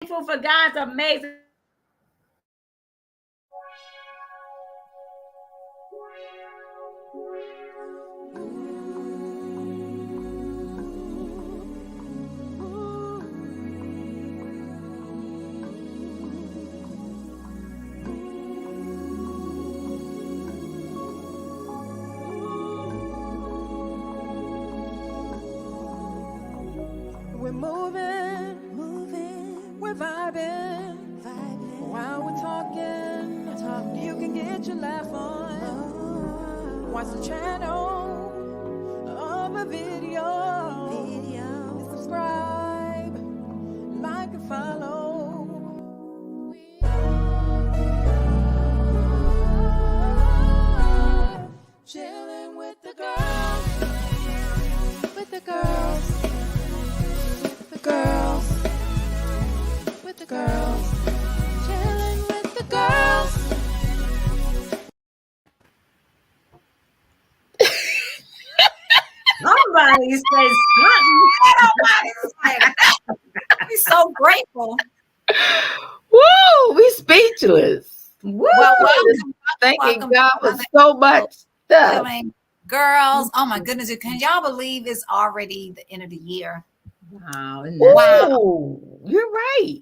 Thankful for God's amazing. We're moving, we're vibing. While we're talking, you can get your laugh on. Watch the channel of a video. Subscribe, like and follow. Chillin' with the girls, with the girls. With the girls, chilling with the girls. Somebody say something. Nobody's like, I'm so grateful. Woo! We speechless. Woo! Well, Thanking welcome, God for so much stuff. Girls, oh my goodness, can y'all believe it's already the end of the year? Wow. Wow. You're right.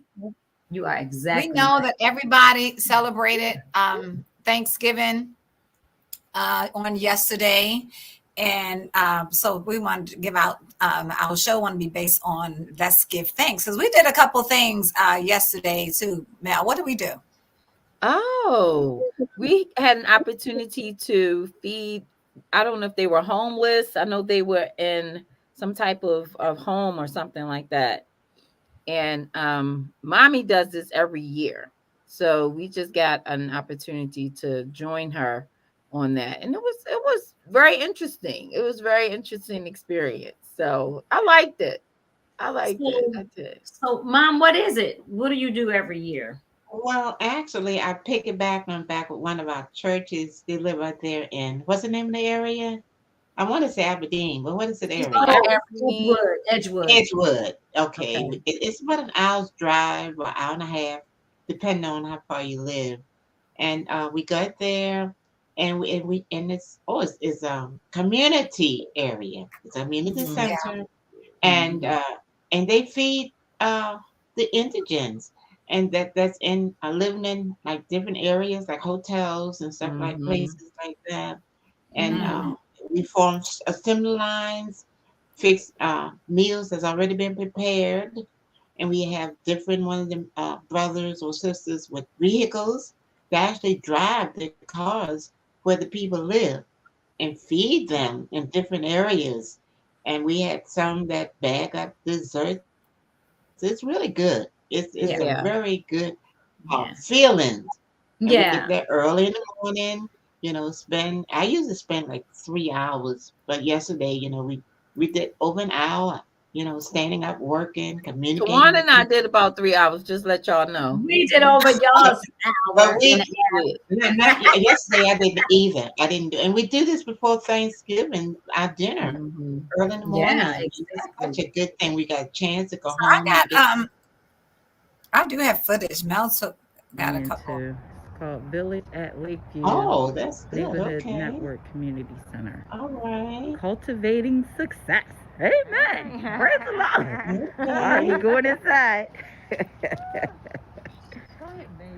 You are exactly. We know that everybody celebrated Thanksgiving on yesterday. And so we wanted to give out our show want to be based on let's give thanks, because we did a couple things yesterday too. Mel, what did we do? Oh, we had an opportunity to feed. I don't know if they were homeless. I know they were in some type of home or something like that. And mommy does this every year. So we just got an opportunity to join her on that. And it was very interesting. It was very interesting experience. So I liked it. I liked it. I did. So, Mom, what is it? What do you do every year? Well, actually, I piggybacked on back with one of our churches. They live right there in, what's the name of the area? I want to say Aberdeen, but what is the area? Edgewood. Edgewood. Okay. It's about an hour's drive or hour and a half, depending on how far you live. And we got there, and it's community area. It's a community center, and they feed the indigents. And that's in living in like different areas, like hotels and stuff, like places like that. And we form assembly lines, fix meals that's already been prepared, and we have different one of them brothers or sisters with vehicles that actually drive their cars where the people live and feed them in different areas. And we had some that bag up desserts. It's really good. It's a very good feeling. And we get there early in the morning. I usually spend like 3 hours, but yesterday, we did over an hour. Standing up, working, communicating. Juan and I did about 3 hours. Just let y'all know. We did over y'all's hour. Yesterday I didn't either. I didn't do, and we do this before Thanksgiving, our dinner early in the morning. Yeah, it's such a good thing. We got a chance to go home. I do have footage. Mel got a couple. It's called Village at Lakeview. Oh, that's good. Neighborhood Okay. Network Community Center. All right. Cultivating success. Amen. Praise the Lord. All right, you going inside. Go ahead, baby.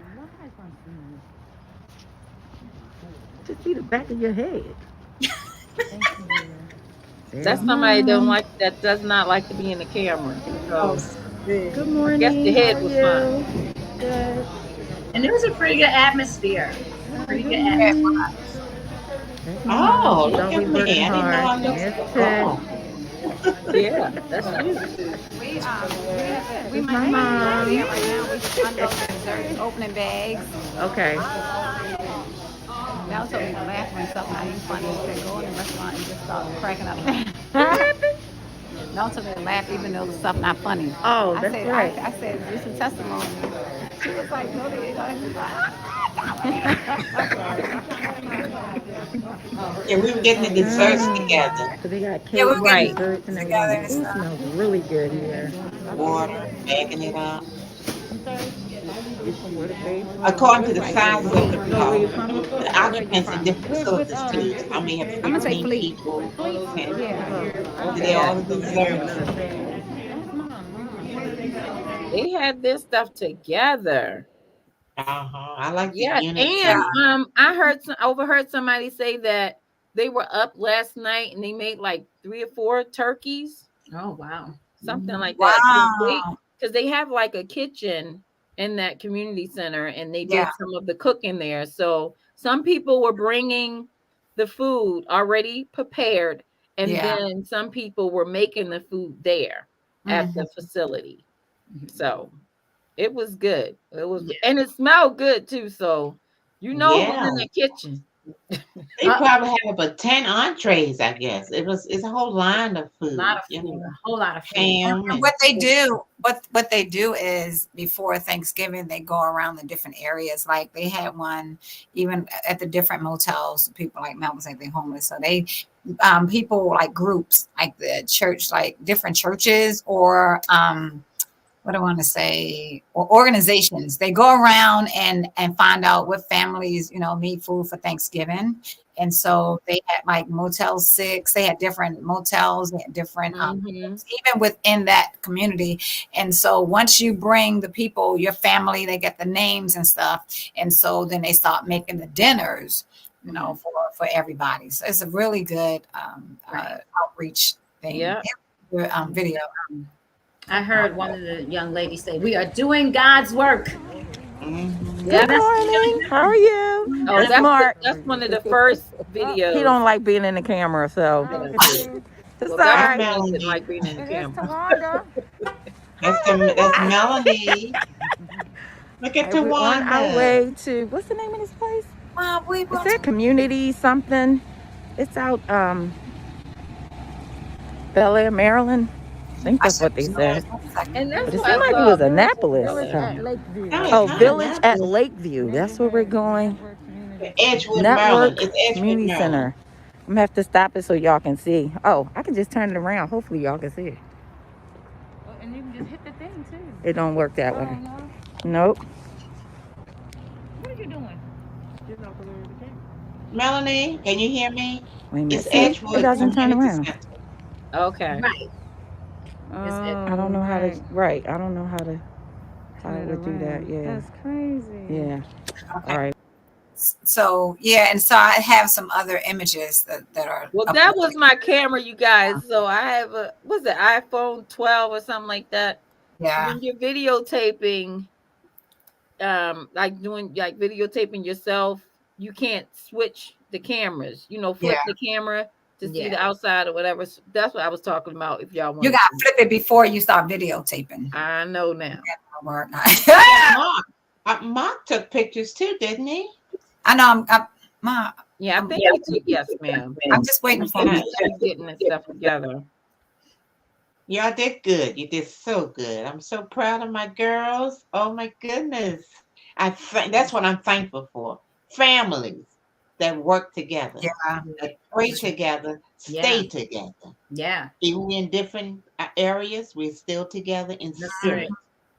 Just see the back of your head. That's somebody that does not like to be in the camera. So, Good morning. I guess the head was fine. Good. And it was a pretty good atmosphere. Pretty good atmosphere. Oh, look at me. I didn't know I looked. Yeah, that's you. We might right now. We unload desserts, opening bags. Okay. Mel told me to laugh when something ain't funny. She said, go in the restaurant and just start cracking up. Mel told me to laugh even though the stuff not funny. Oh, that's right. I said, it's a testimony. She was like, no, they don't. Yeah, we were getting the desserts together. So they got cake, right. Desserts and everything. It smells really good here. Water, bagging it up. according to the sizes of the occupants in different facilities too. Some may have I'm gonna say 15 fleet. people, 10. Yeah. Do they Okay. all deserve it? They had this stuff together. I like the Yeah, unity. and overheard somebody say that they were up last night and they made like 3 or 4 turkeys, Oh wow. something like that. Wow. Because they have like a kitchen in that community center, and they Yeah. did some of the cooking there. So some people were bringing the food already prepared, and Yeah. then some people were making the food there at the facility. So it was good. It was, and it smelled good too. So who's in Yeah. the kitchen. They probably have about 10 entrees, I guess. It's a whole line of food. A lot of you food. know, A whole lot of food. ham And and what they do is before Thanksgiving they go around the different areas. Like they had one even at the different motels. People like Mel was like they're homeless, so they people like groups like the church, like different churches or what I want to say, or organizations. They go around and find out what families, need food for Thanksgiving. And so they had like Motel 6, they had different motels, they had different, even within that community. And so once you bring the people, your family, they get the names and stuff. And so then they start making the dinners, for everybody. So it's a really good outreach thing. Yeah. Video. I heard one of the young ladies say, "We are doing God's work." Good morning. How are you? Oh, It's Mark. That's one of the first videos. He don't like being in the camera, so it's all That's right. Melanie. like being in the camera. That's Melanie. Look at We're on our Tawanda. way to what's the name of this place? We Is that community something? It's out Bel Air, Maryland. I think that's what they said. And that's But it why seemed I like it love was Annapolis. Oh, Village at Lakeview. That's where we're going. Edgewood, Network Maryland. It's Edgewood, Community Maryland. Center. I'm gonna have to stop it so y'all can see. Oh, I can just turn it around. Hopefully y'all can see it. And you can just hit the thing too. It don't work that way. Nope. What are you doing? Melanie, can you hear me? Wait a minute. It's See, Edgewood it doesn't turn Community around. Center. Okay. Right. I don't know how to. Right. I don't know how it would do that. Yeah. That's crazy. Yeah. Okay. All right. So and so I have some other images that are. Well, that was my camera, you guys. So I have what's it, iPhone 12 or something like that. Yeah. When you're videotaping, like videotaping yourself, you can't switch the cameras. Flip the camera to see the outside or whatever. So that's what I was talking about. If y'all want, You got to flip it before you start videotaping. I know now. Mark took pictures too, didn't he? I know. Yeah, I think you did. Yes, ma'am. I'm just waiting for me. She's getting this stuff together. Y'all did good. You did so good. I'm so proud of my girls. Oh my goodness. That's what I'm thankful for. Families that work together. Yeah. That pray together, stay together. Yeah. Even in different areas, we're still together in spirit.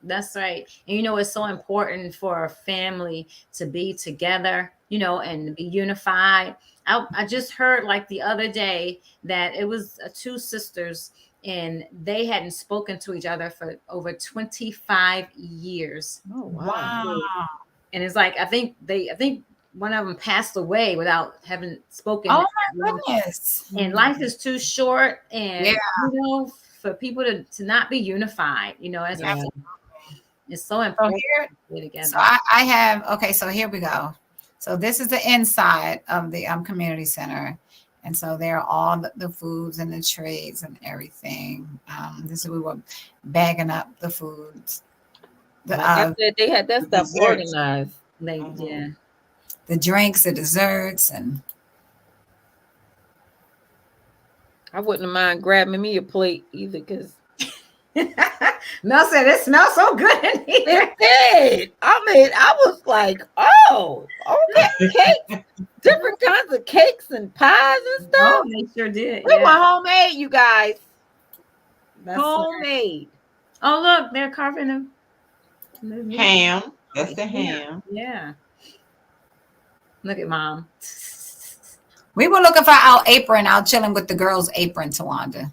That's right. And it's so important for a family to be together, and be unified. I just heard like the other day that it was 2 sisters and they hadn't spoken to each other for over 25 years. Oh Wow. And it's like I think one of them passed away without having spoken. Oh my goodness. And life is too short, and for people to not be unified, it's so important to be together. So I have, okay, so here we go. So this is the inside of the community center. And so there are all the foods and the trays and everything. This is we were bagging up the foods. Like I said, they had that stuff organized. The drinks, the desserts, and I wouldn't mind grabbing me a plate either, because Mel said it smells so good in here. it did. I was like, oh, okay, cake, different kinds of cakes and pies and stuff. Oh, they sure did. We were homemade, you guys. That's Homemade. Oh, look, they're carving them. Ham. That's the Yeah. ham. Yeah. Look at mom. We were looking for our apron, our chilling with the girls apron, Tawanda.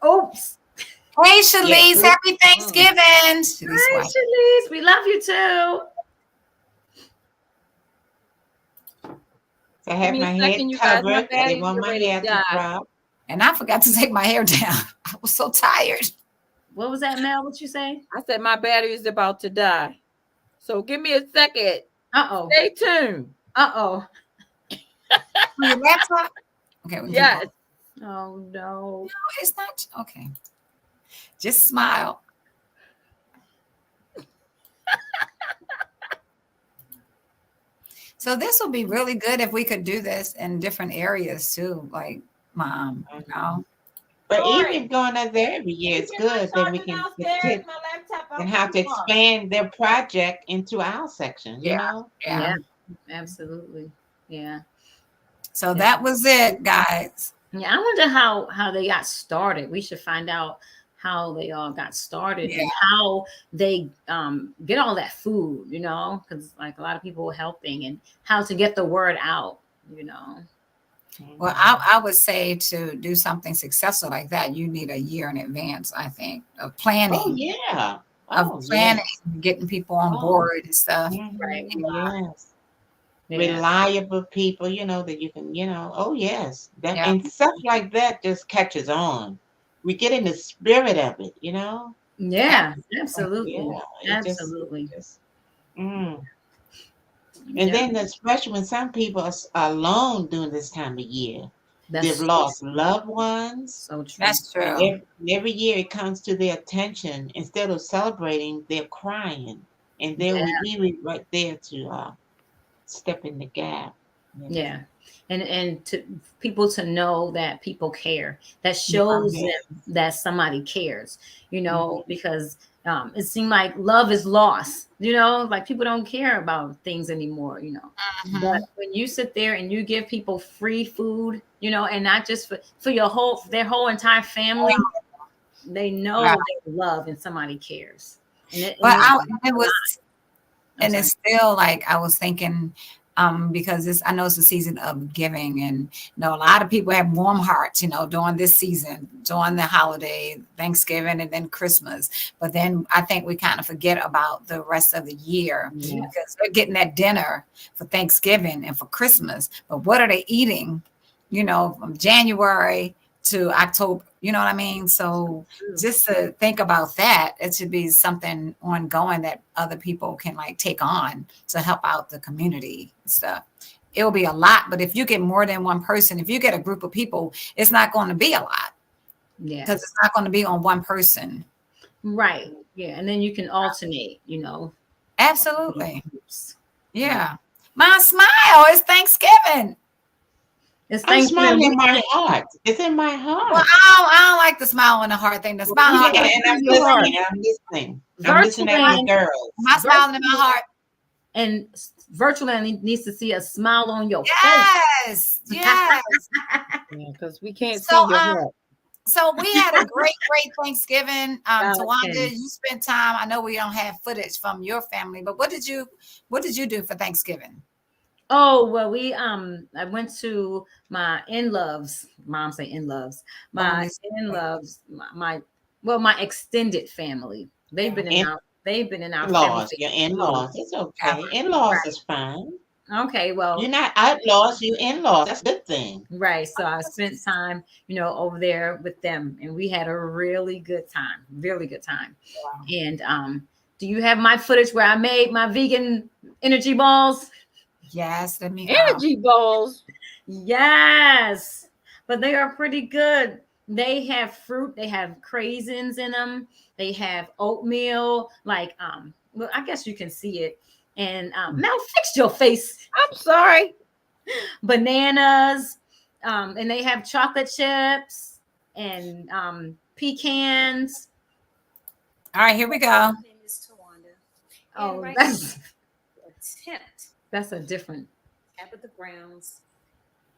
Oops. Hey, Shalise, Yeah. happy Thanksgiving. Shalise, Hi, wife. Shalise. We love you too. So I Give have me my a head second, you guys. My covered. I didn't batteries want are my ready hair to to die. drop. And I forgot to take my hair down. I was so tired. What was that, Mel? What you say? I said my battery is about to die. So give me a second. Uh-oh. Stay tuned. Uh-oh. On your laptop? Okay. We Yes. Oh no. No, it's not. Okay. Just smile. So this would be really good if we could do this in different areas too, like mom, you know. But Sorry. even going up there every year is good. Then we can downstairs. My laptop. and how to expand their project into our section. You Yeah. know. Yeah. Absolutely. Yeah. So that was it, guys. Yeah. I wonder how they got started. We should find out how they all got started and how they get all that food, you know, because like a lot of people were helping and how to get the word out, you know. Well, I would say to do something successful like that, you need a year in advance, I think, of planning. Oh yeah. Of planning, getting people on board and stuff. Right. Yes. Yeah. Reliable people, you know, that you can, you know, oh yes. That Yeah. and stuff like that just catches on. We get in the spirit of it, you know? Yeah, absolutely. Yeah, it just- Absolutely. And Yeah. then especially when some people are alone during this time of year. They've That's lost loved ones. so true. That's true. Every year it comes to their attention. Instead of celebrating, they're crying. And then we were right there to step in the gap. You know? Yeah. And to people to know that people care, that shows them that somebody cares, you know, because it seemed like love is lost, you know, like people don't care about things anymore, you know. But when you sit there and you give people free food, you know, and not just for their whole entire family, they know they love and somebody cares. And it's still like I was thinking, because I know it's a season of giving, and you know, a lot of people have warm hearts, you know, during this season, during the holiday, Thanksgiving, and then Christmas. But then I think we kind of forget about the rest of the year because they're getting that dinner for Thanksgiving and for Christmas. But what are they eating, you know, from January to October? You know what I mean? So just to think about that, it should be something ongoing that other people can like take on to help out the community and stuff. It'll be a lot, but if you get more than one person, if you get a group of people, it's not going to be a lot. Yeah. Because it's not going to be on one person. Right. Yeah. And then you can alternate, you know. Absolutely. Yeah. My smile is Thanksgiving. I'm smiling in my heart. It's in my heart. Well, I don't like the smile in the heart thing. The smile in the heart. And I'm listening. I'm listening at my girls. My smiling in my heart. And virtually needs to see a smile on your face. Yes. Because we can't see your heart. So we had a great Thanksgiving. Tawanda, you spent time. I know we don't have footage from your family, but what did you do for Thanksgiving? Oh, well, I went to my in-laws, mom say in-laws, my in-laws, my extended family. They've been in our in-laws, your in-laws. It's okay. In-laws is fine. Okay, well, you're not outlaws, you in-laws. That's a good thing. Right. So I spent time, you know, over there with them, and we had a really good time. Really good time. Wow. And do you have my footage where I made my vegan energy balls? Yes, let me energy balls. Yes, but they are pretty good. They have fruit. They have craisins in them. They have oatmeal. Like well, I guess you can see it. And Mel, fix your face. I'm sorry. Bananas. And they have chocolate chips and pecans. All right, here we go. Oh, that's a different. Tabitha Brown's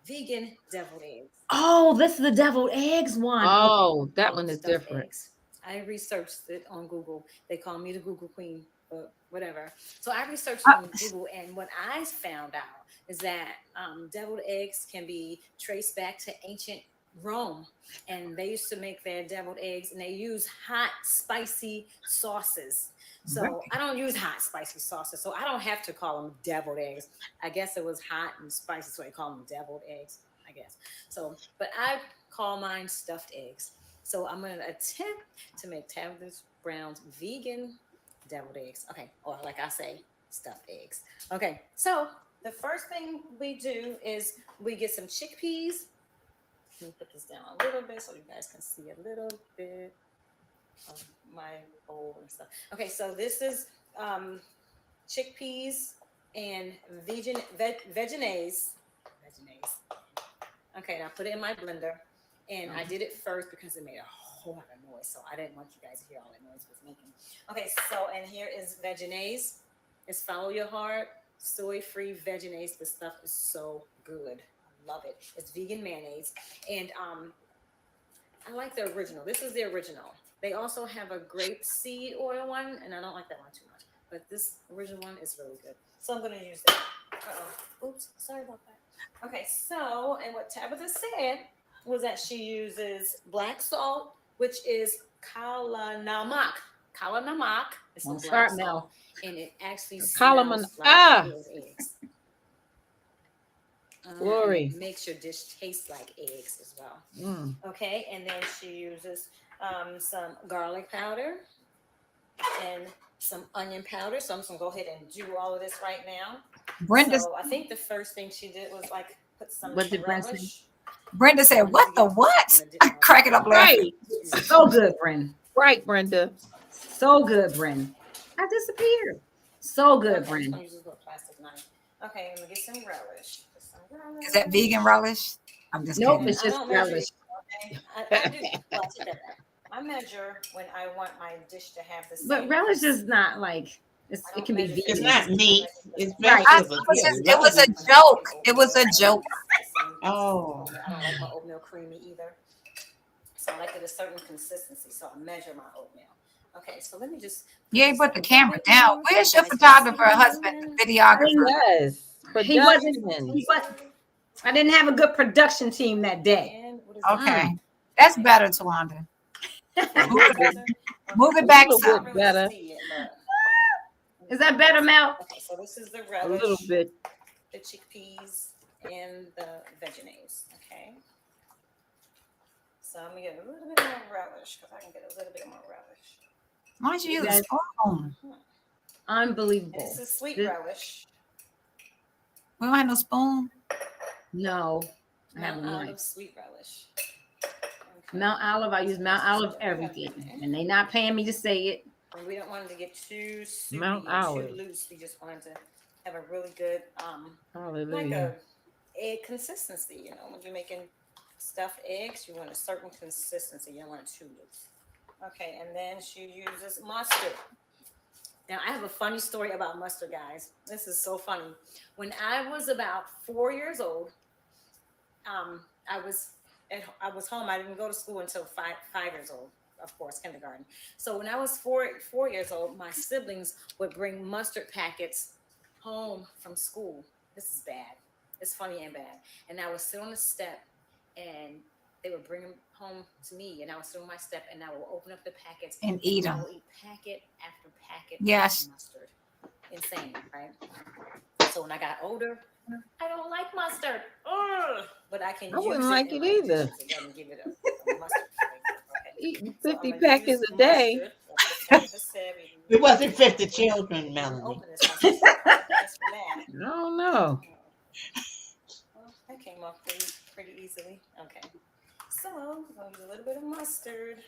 vegan deviled eggs. Oh, this is the deviled eggs one. Oh, that one is different. Eggs. I researched it on Google. They call me the Google Queen. but whatever. So I researched Uh, on Google, and what I found out is that deviled eggs can be traced back to ancient Rome, and they used to make their deviled eggs, and they use hot, spicy sauces. So I don't use hot, spicy sauces, so I don't have to call them deviled eggs. I guess it was hot and spicy, so they call them deviled eggs, I guess. So, but I call mine stuffed eggs. So I'm going to attempt to make Tabitha Brown's vegan deviled eggs. Okay, or like I say, stuffed eggs. Okay, so the first thing we do is we get some chickpeas. Let me put this down a little bit so you guys can see a little bit of my bowl and stuff. Okay, so this is chickpeas and veganaise. Okay, and I put it in my blender, and I did it first because it made a whole lot of noise, so I didn't want you guys to hear all that noise it was making. Okay, so and here is veganaise. It's Follow Your Heart, soy-free veganaise. This stuff is so good. I love it. It's vegan mayonnaise, and I like the original. This is the original. They also have a grape seed oil one, and I don't like that one too much, but this original one is really good. So I'm going to use that. Oops, sorry about that. Okay, so, and what Tabitha said was that she uses black salt, which is kalanamak. Kalanamak is some black salt, and it actually smells like real eggs. Glory. It makes your dish taste like eggs as well. Okay, and then she uses some garlic powder and some onion powder. So I'm just gonna go ahead and do all of this right now. So I think the first thing she did was like put some relish. Brenda said, "What the what?" I'm cracking up laughing. So good, Brenda. Right, Brenda. So good, Brenda. I disappeared. So good, Brenda. Use this little plastic knife. Okay, I'm gonna get some relish. Is that vegan relish? I'm just nope, kidding. it's just relish. I do. Well, I take that back. I measure when I want my dish to have the same. But relish is not like it can be vegan. It's not meat. It's Right. vegetables. It was a joke. It was a joke. Oh. I don't like my oatmeal creamy either. So I like it a certain consistency. So I measure my oatmeal. Okay, so let me just. You ain't put the camera down. Where's your photographer, husband, videographer? Yes. He wasn't. I didn't have a good production team that day. Okay, that's better, Tawanda. Move it back some. Better. Is that better, Mel? Okay, so this is the A relish, little bit. the chickpeas, and the veganaise. Okay. So I'm gonna get a little bit more relish because I can get a little bit more relish. Why don't you use a spoon? Unbelievable. And this is sweet relish. We don't have no spoon. No, I have a Mount knife. Olive sweet relish. Mount Olive, I use Mount Olive everything, and they not paying me to say it. And we don't want it to get too soupy, Mount Olive. too loose. We just want it to have a really good, like Hallelujah. a egg consistency. You know, when you're making stuffed eggs, you want a certain consistency. You don't want it too loose. Okay, and then she uses mustard. Now, I have a funny story about mustard, guys. This is so funny. When I was about 4 years old, I was home. I didn't go to school until five years old, of course, kindergarten. So when I was four years old, my siblings would bring mustard packets home from school. This is bad. It's funny and bad. And I would sit on the step, and they would bring them home to me, and I would sit on my step, and I would open up the packets And eat I them. would eat packet after packet Yes. of mustard. Insane, right? So when I got older, I don't like mustard. Ugh! But I can I use wouldn't it like in it my either. dishes. It doesn't give it a mustard flavor. Okay. Eating So 50 I'm gonna packets use a day. mustard. That's what Tabitha said. It wasn't 50 children, Melanie. Open this mustard. Just for that. I don't know. Well, that came off pretty easily. Okay. So I'm gonna use a little bit of mustard.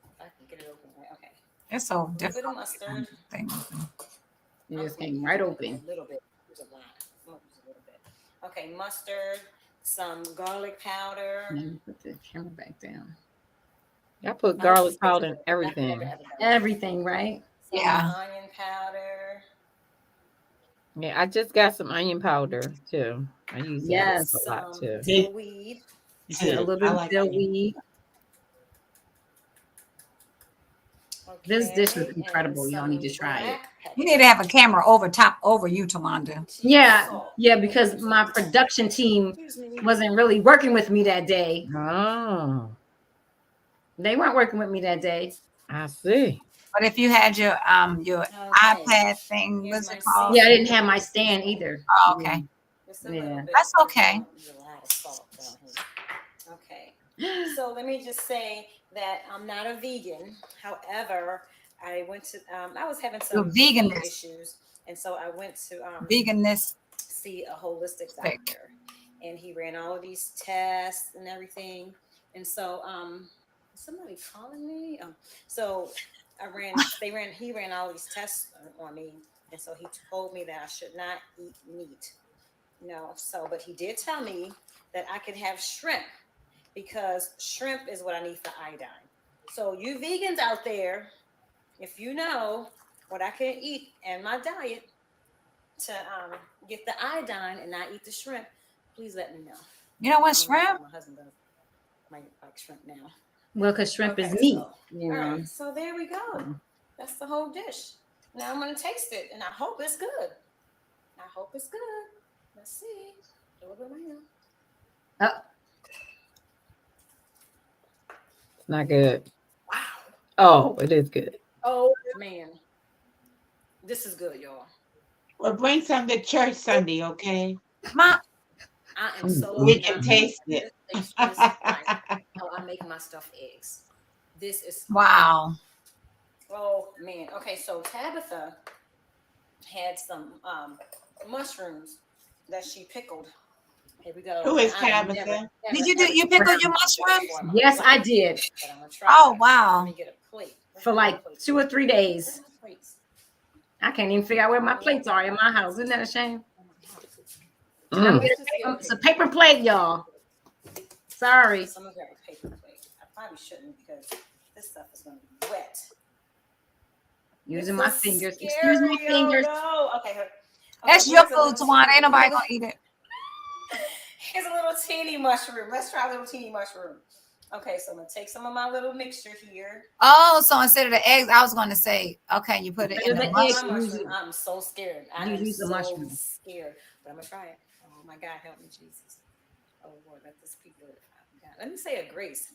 If I can get it open right. Okay. It's so A little bit of difficult. mustard. It just came right open. A little bit. There's a lot. I'm gonna use a little bit. Okay, mustard, some garlic powder. Let me put the camera back down. I put garlic powder in everything. Everything, right? Some Yeah. onion powder. Yeah, I just got some onion powder too. I use that Yes. a lot Some too. dill weed. A little bit I of like dill onion. weed. This dish was Okay, incredible. and Y'all need to some try it. black You need to have a camera over you, Tawanda. Yeah, salt. yeah, because my production team Excuse me. wasn't really working with me that day. Oh, They weren't working with me that day. I see. But if you had your Okay. iPad thing, Here's what's my it called? Yeah, I seasoning. didn't have my stand either. Oh, okay. Just a little Yeah. bit. That's okay. There's a lot of salt down here. Okay. So let me just say that I'm not a vegan. However, I went to I was having some You're skin veganist. issues, and so I went to Veganness. see a holistic Fake. doctor, and he ran all of these tests and everything. And so is somebody calling me? So he ran all these tests on me, and so he told me that I should not eat meat. So but he did tell me that I could have shrimp because shrimp is what I need for iodine. So you vegans out there, if you know what I can eat in my diet to get the iodine and not eat the shrimp, please let me know. You know what, I don't know if shrimp? my husband does like shrimp now. Well, because shrimp is Okay, meat. so, You all know. right, so there we go. That's the whole dish. Now I'm gonna taste it, and I hope it's good. I hope it's good. Let's see. Do it with my hand. It's not good. Wow. Oh, it is good. Oh man, this is good, y'all. Well, bring some to church Sunday, okay? Ma, I am so We can not- taste it. This is like how I make my stuffed eggs. This is wow. oh man. Okay, so Tabitha had some mushrooms that she pickled. Here we go. Who is I have Tabitha? never, Did you pickled your mushrooms? before in my Yes, I life, did. but I'm gonna try Oh, it. wow. Let me get a plate. For like 2 or 3 days. Plates. I can't even figure out where my plates are in my house. Isn't that a shame? Oh I'm Mm. getting it's a paper plate, y'all. Sorry. So I'm gonna grab a paper plate. I probably shouldn't because this stuff is gonna be wet. Using This my is fingers. scary. Excuse my fingers. No. Okay. That's your food, Tawanda. Ain't nobody gonna eat it. Here's a little teeny mushroom. Let's try a little teeny mushroom. Okay, so I'm gonna take some of my little mixture here. Oh, so instead of the eggs, I was going to say, okay, you put it in the Instead of the mushroom. eggs, Mushroom. I'm so scared. I You am use the so mushroom. scared, but I'm gonna try it. Oh my God, help me, Jesus. Oh Lord, let this be good. God. Let me say a grace.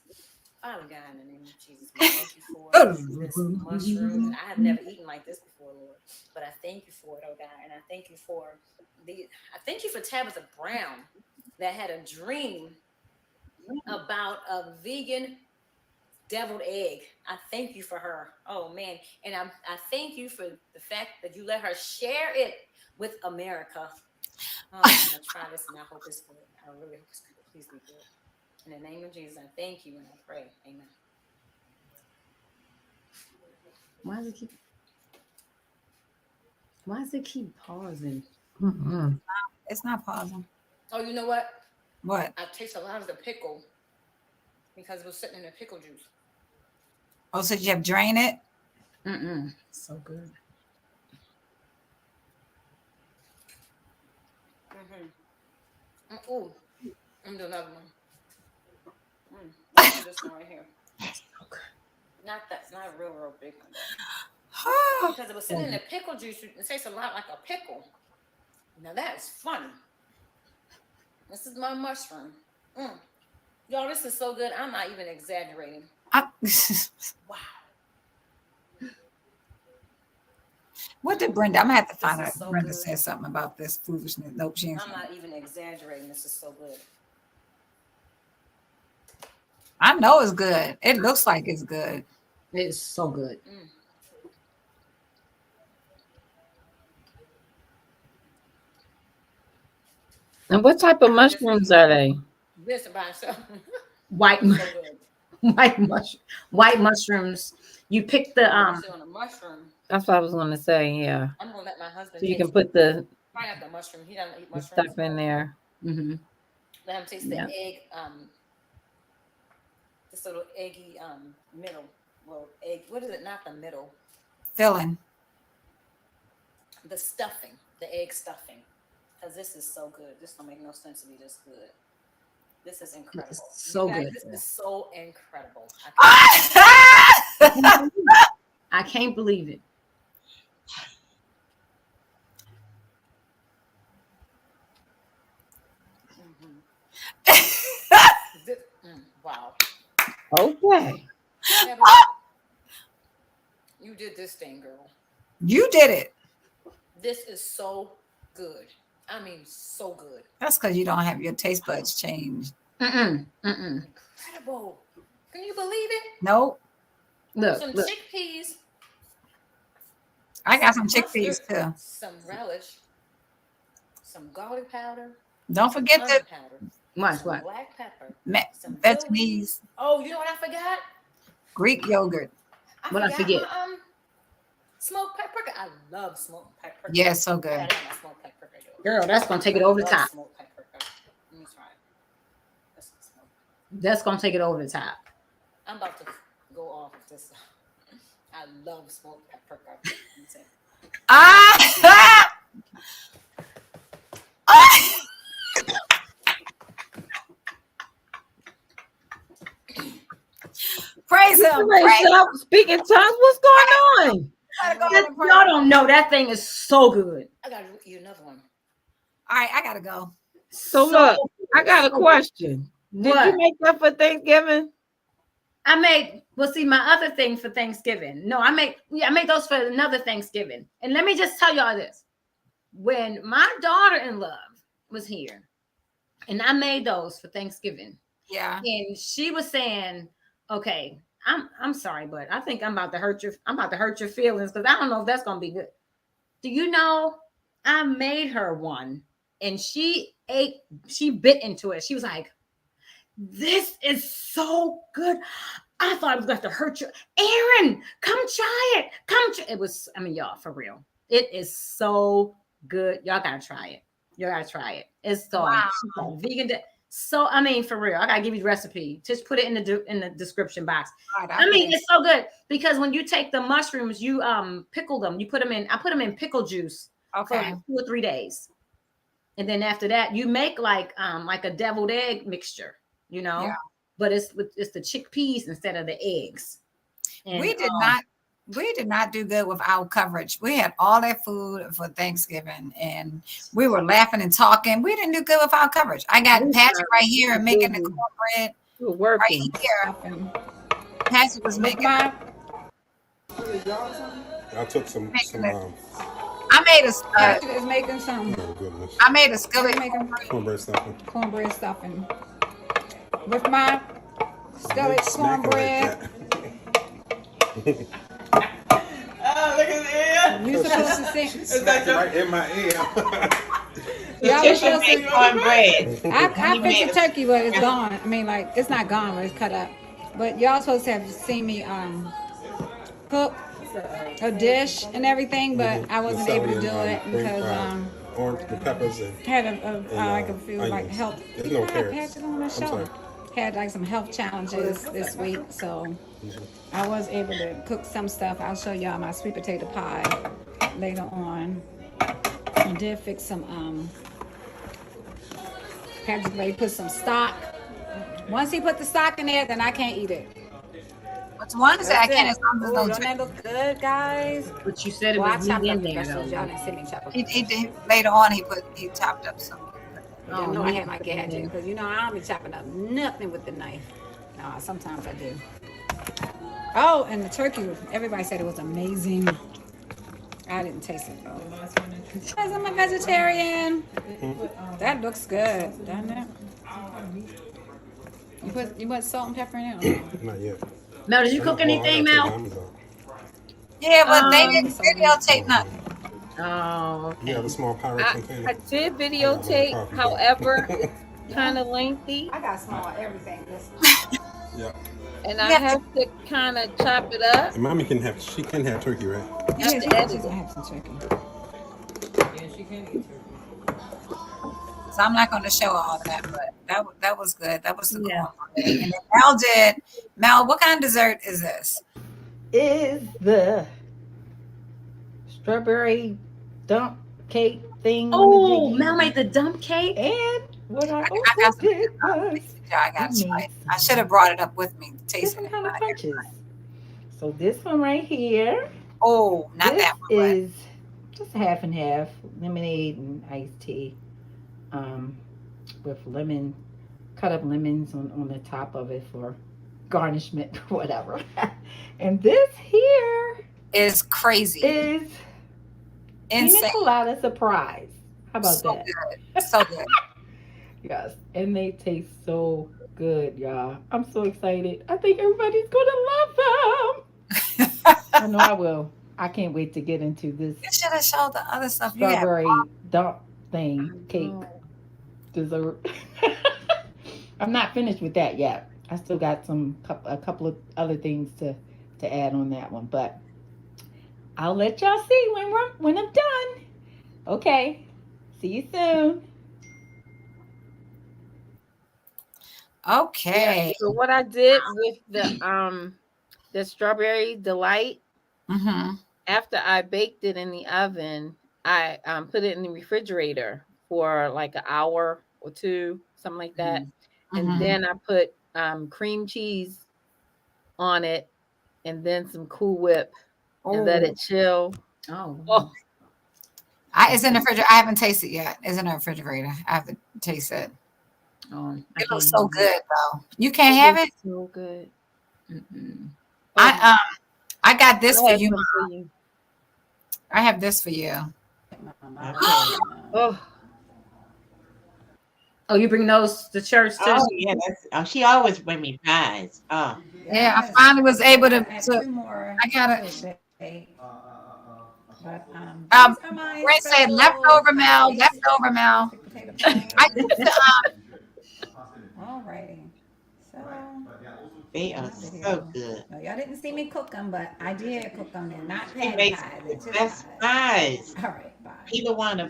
Father God, in the name of Jesus, we thank you for this mushroom. And I have never eaten like this before, Lord. But I thank you for it, oh God. And I thank you for Tabitha Brown that had a dream about a vegan deviled egg. I thank you for her. Oh man. And I thank you for the fact that you let her share it with America. Oh, I'm gonna try this and I hope it's good. I really hope it's good. Please be good. In the name of Jesus, I thank you and I pray. Amen. Why does it keep pausing? Mm-mm. It's not pausing. Oh, you know what? What? I taste a lot of the pickle because it was sitting in the pickle juice. Oh, so you have drained it? Mm-mm. So good. Mm-hmm. Ooh, I'm doing another one. This one right here. Not that, not a real big one. Because it was sitting in the pickle juice. It tastes a lot like a pickle. Now that is funny. This is my mushroom. Y'all, this is so good. I'm not even exaggerating. Wow. What did Brenda? I'm gonna have to find This out. is so Brenda good. said something about this foolishness. Nope, she ain't. I'm not even exaggerating. This is so good. I know it's good. It looks like it's good. It is so good. And what type of mushrooms are they? This by itself. White, So good. white mushrooms. You pick the On a mushroom. That's what I was going to say. Yeah. I'm gonna let my husband. So you taste can put the pineapple mushroom. He doesn't eat the mushrooms. stuff in there. Mm-hmm. Let him taste Yeah. the egg. This little eggy middle. Well, egg. What is it? Not the middle. Filling. The stuffing. The egg stuffing. Because this is so good. This don't make no sense to be this good. This is incredible. It's so You guys, good. This is so incredible. I can't believe it. Wow. Okay. You did this thing, girl. You did it. This is so good. I mean, so good. That's because you don't have your taste buds changed. Incredible. Can you believe it? Nope. Look, Some look. chickpeas. I got some mustard, chickpeas too. Some relish. Some garlic powder. Don't forget onion the powder. Watch Some what? black pepper. Some Vietnamese Oh, you know what I forgot? Greek yogurt. What I forget? My, smoked paprika. I love smoked paprika. Yeah, so I good. gotta have my smoked paprika, though. Girl, that's gonna take it over the I love top. smoked paprika. Let me try it. That's smoked. That's gonna take it over the top. I'm about to go off of this. I love smoked paprika. Ah! Praise him. Praise him. Speaking tongues, what's going on? Y'all don't know that thing is so good. I gotta eat another one. All right, I gotta go. So look, I got a question. Did What? you make that for Thanksgiving? I made, well, see, my other thing for Thanksgiving. No, I made those for another Thanksgiving. And let me just tell y'all this. When my daughter-in-law was here, and I made those for Thanksgiving. Yeah. And she was saying, okay, I'm sorry, but I think I'm about to hurt your feelings because I don't know if that's gonna be good. Do you know I made her one and she bit into it. She was like, this is so good. I thought it was going to hurt you. Aaron, come try it. It was, I mean, y'all, for real. It is so good. Y'all got to try it. It's so vegan. So, I mean, for real, I got to give you the recipe. Just put it in the description box. Right, I mean, it's so good because when you take the mushrooms, you pickle them. You put them in, I put them in pickle juice for like 2 or 3 days. And then after that, you make like a deviled egg mixture. You know, but it's the chickpeas instead of the eggs. And, we did not do good with our coverage. We had all that food for Thanksgiving, and we were laughing and talking. We didn't do good with our coverage. I got Patrick right here and making the cornbread right here. Patrick was making. I took some. I made a. Patrick is making some. Oh goodness! I made a skillet cornbread stuffing. Cornbread stuffing. With my skillet cornbread. Oh, look at the ear. You supposed to sing. It's right in my ear. Y'all was supposed to cornbread. I fixed the turkey, but it's gone. I mean, like it's not gone, but it's cut up. But y'all supposed to have seen me cook a dish and everything, but I wasn't able to do it because orange, the peppers, and had a few like health. There's no carrots. On the show. Had like some health challenges this week, so I was able to cook some stuff. I'll show y'all my sweet potato pie later on. I did fix some Patrick Ray put some stock. Once he put the stock in there, then I can't eat it. Which one is that? I can't. Don't that look good, guys? But you said it was chopped in up there. vegetables. Y'all didn't see me chop up. He did later on. He chopped up some. I know I had my gadget because you know I don't be chopping up nothing with the knife. No, sometimes I do. Oh, and the turkey, everybody said it was amazing. I didn't taste it though. Because I'm a vegetarian. That looks good, doesn't it? You put salt and pepper in it? Not yet. Mel, did you cook anything, Mel? Yeah, but they didn't videotape nothing. Oh, okay. You have a small Pyrex container. I did videotape, however, kind of lengthy. I got small everything. Yeah. And I have to kind of chop it up. And mommy can have turkey, right? Yeah, she can have some turkey. Yeah, she can eat turkey. So I'm not going to show all of that, but that was good. That was the cornbread. And then Mel, what kind of dessert is this? Is the strawberry dump cake thing. Oh, Mel made the dump cake. And what I got did was I should have brought it up with me. Tasting different kind of punches. So this one right here. Oh, not This that one. is just half and half lemonade and iced tea, um, with lemon, cut up lemons on the top of it for garnishment, whatever. And this here Is crazy. is pina Insane. colada surprise. How about So that? good. So good. Yes, and they taste so good, y'all. I'm so excited. I think everybody's gonna love them. I know I will. I can't wait to get into this You should have showed the other stuff you have. strawberry dump thing, cake, dessert. I'm not finished with that yet. I still got a couple of other things to add on that one, but I'll let y'all see when I'm done. Okay. See you soon. Okay. Yeah, so what I did with the strawberry delight, after I baked it in the oven, I put it in the refrigerator for like an hour or two, something like that. And then I put cream cheese on it and then some Cool Whip and let it chill. Oh. It's in the refrigerator. I haven't tasted it yet. It's in the refrigerator. I have to taste it. Oh, it looks so good though. You can't have it? So good. I got this I for have you, some Mom. for you. I have this for you. Oh, you bring those to church too? Oh yeah, she always bring me pies. Oh. Yeah, I finally was able to. I got it. Brent said leftover Mel, leftover Mel. I used to, Alrighty. So They are so good. no, y'all didn't see me cook them, but I did cook them. They're not She patty makes pies. the They're best pies. pies. All right, bye. People wanna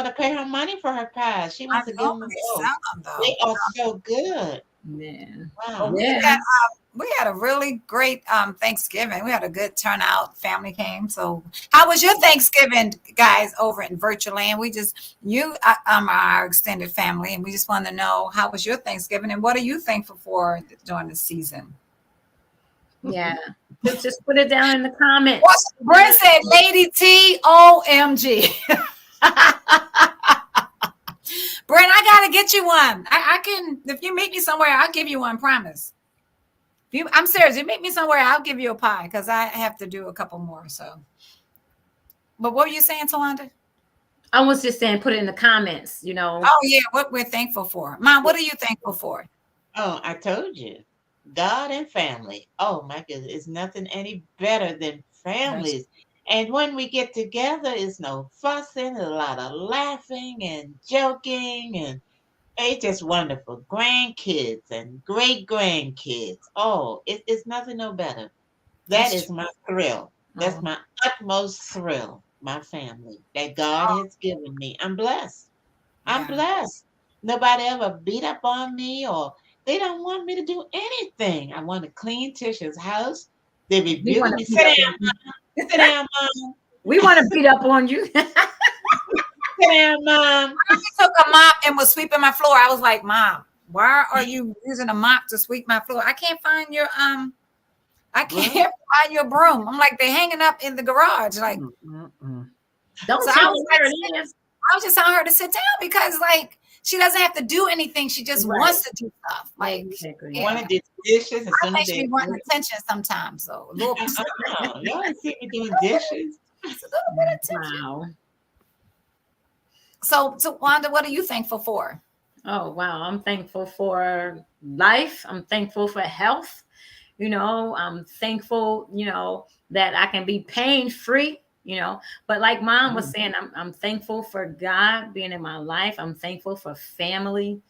pay her money for her pies. She wants to give them they both. sell them though. They are so good. Yeah. Wow. We had a really great Thanksgiving. We had a good turnout. Family came. So, how was your Thanksgiving, guys, over in virtual land? You are our extended family, and we just want to know how was your Thanksgiving and what are you thankful for during the season? Yeah. Just put it down in the comments. Brent said, Lady T, OMG. Brent, I gotta get you one. I can, if you meet me somewhere, I'll give you one, promise. I'm serious. You meet me somewhere, I'll give you a pie because I have to do a couple more. So, but what were you saying, Tawanda? I was just saying, put it in the comments. Oh yeah, what we're thankful for, Mom. What are you thankful for? Oh, I told you, God and family. Oh my goodness, it's nothing any better than families. And when we get together, it's no fussing, a lot of laughing and joking, and it's just wonderful. Grandkids and great grandkids. Oh, it's nothing no better. That is my thrill. That's my utmost thrill. My family that God has given me. I'm blessed. I'm blessed. Nobody ever beat up on me or they don't want me to do anything. I want to clean Tisha's house. They rebuke me. Sit down, Mom. Sit down, Mom. We want to beat up on you. Sit down, Mom. I took a mop and was sweeping my floor. I was like, Mom, why are you using a mop to sweep my floor? I can't find your find your broom. I'm like, they're hanging up in the garage. Like, Don't so tell I was just telling her to sit down because like she doesn't have to do anything. She just wants to do stuff. Like want to do dishes as soon I as think she wants attention sometimes. So a little y'all ain't see me doing dishes. It's a little bit of attention. Wow. So Wanda, what are you thankful for? Oh wow, I'm thankful for life. I'm thankful for health. I'm thankful, that I can be pain free. But like Mom was saying, I'm thankful for God being in my life. I'm thankful for family.